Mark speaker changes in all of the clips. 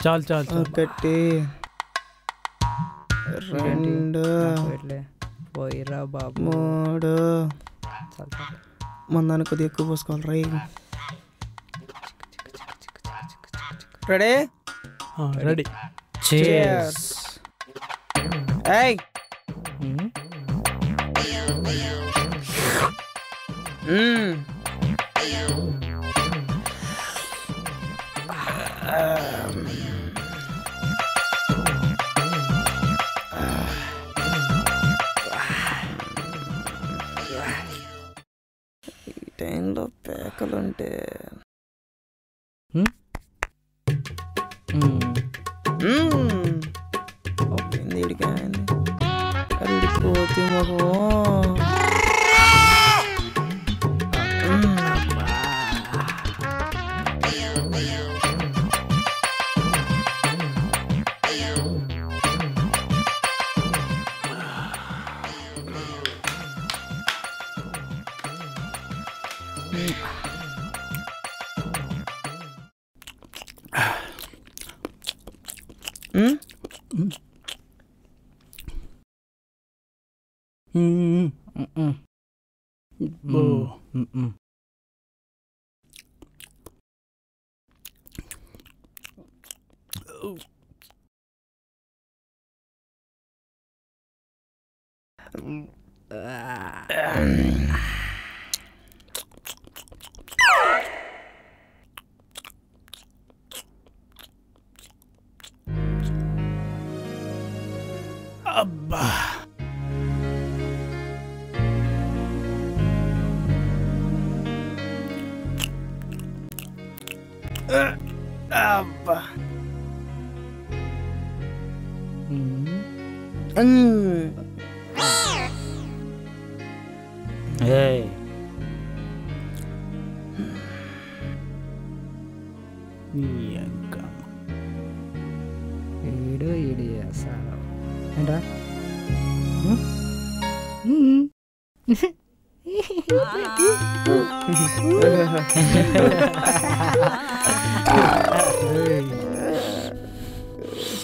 Speaker 1: చాలు చాలు
Speaker 2: ఒకటి రెండు
Speaker 3: పోయిరా బాబు
Speaker 2: మూడు మందాన్ని కొద్దిగా ఎక్కువ పోసుకోవాలి రై రెడీ
Speaker 1: రెడీ
Speaker 2: Cheers. Hey. ఈ టైంలో పేకలుంటే పోతే మాకు
Speaker 1: అబ్బా
Speaker 2: అబ్బా
Speaker 3: ఈడు చేస్తాను ఏంట్రా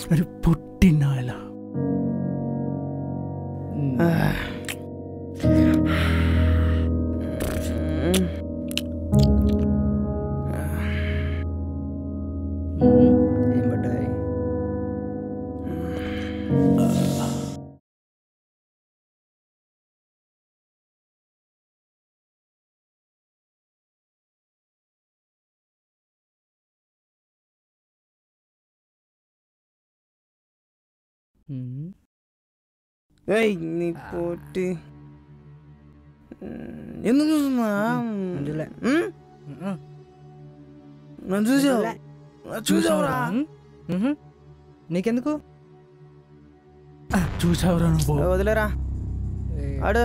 Speaker 1: అరే పుట్టినాయలా
Speaker 3: ఏం పడ్డాయి
Speaker 2: ఏయ్ నీ పోటీ ఎందుకు చూస్తున్నా నన్ను చూసావు చూసావురా
Speaker 3: నీకెందుకు
Speaker 1: చూసావురా నువ్వు
Speaker 2: వదిలేరా ఆడు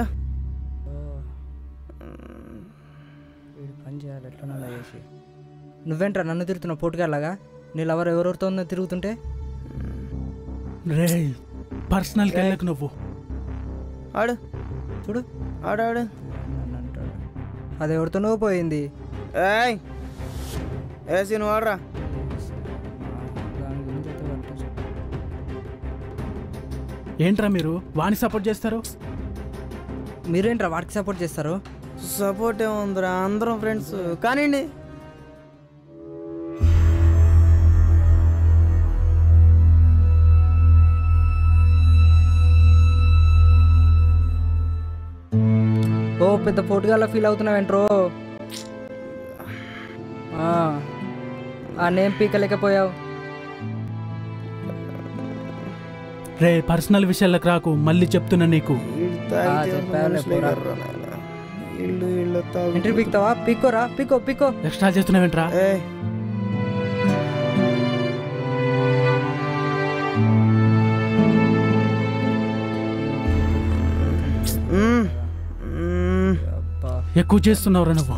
Speaker 3: పని చేయాలి ఎట్లా అలా చేసి నువ్వేంట్రా నన్ను తిరుగుతున్నావు పోటుగాలాగా నీ లవర్ ఎవరెవరితో ఉందో తిరుగుతుంటే
Speaker 1: రే పర్సనల్ వెళ్ళకు నువ్వు
Speaker 2: ఆడు
Speaker 3: చూడు
Speaker 2: ఆడు ఆడు
Speaker 3: నన్ను అంటాడు అది ఎవరితోనో పోయింది
Speaker 2: ఏయ్ ఏసీ నువ్వు ఆడరా
Speaker 3: దాని గురించి అయితే పట్టించుకో.
Speaker 1: ఏంట్రా మీరు వాణ్ణి సపోర్ట్ చేస్తారు
Speaker 3: మీరేంట్రా వాడికి సపోర్ట్ చేస్తారు
Speaker 2: సపోర్ట్ ఏముందిరా అందరం ఫ్రెండ్స్ కానివ్వండి
Speaker 3: ఓ పెద్ద పోటుగాళ్ళ ఫీల్ అవుతున్నావేంట్రో ఆ నేమ్ పీకలేకపోయావు
Speaker 1: రే పర్సనల్ విషయాలకు రాకు మళ్ళీ చెప్తున్నా నీకు
Speaker 3: ఎంట్రీ పీక్తావా పీకోరా పీకో పీకో
Speaker 1: ఎక్స్ట్రా చేస్తున్నావేంట్రా ఎక్కువ చేస్తున్నావురా నువ్వు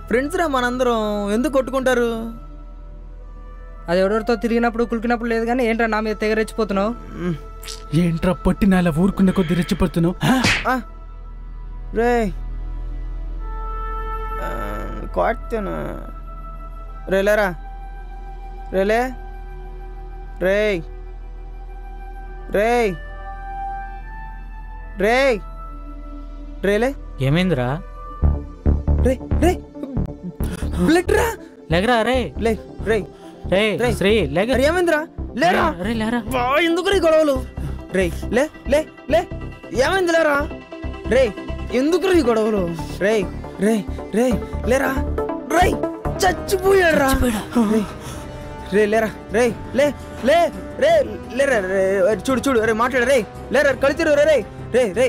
Speaker 2: ఫ్రెండ్స్ రా మనందరం ఎందుకు కొట్టుకుంటారు
Speaker 3: అది ఎవరెవరితో తిరిగినప్పుడు కులికినప్పుడు లేదు కానీ ఏంట్రా నా మీద తెగ రెచ్చిపోతున్నావు
Speaker 1: ఏంట్రా పట్టిన అలా ఊరుకున్న కొద్ది రెచ్చిపోతున్నావు
Speaker 2: రే కొట్టను. రేలేరా రేలే రేయ్ రేయ్ రేయ్ రేలే.
Speaker 1: ఏమైందిరా?
Speaker 2: రే రే బ్లడ్ రా.
Speaker 1: లేకరా రే.
Speaker 2: లే రే
Speaker 1: రే
Speaker 2: రే.
Speaker 1: శ్రీ లేక.
Speaker 2: అరే ఏమైందిరా? లేరా.
Speaker 1: రే లేరా.
Speaker 2: ఎందుకు రీ గొడవలు? రే లే లే లే ఏమైంది? లేరా. రే ఎందుకు రీ గొడవలు? రే రే రే లేరా. రే చచ్చిపోయాడు రా. రే లేరా. రే లే లే రే లేరా. చూడు చూడు రే మాట్లాడు. రే లేరా. కళితిరు రే రే రే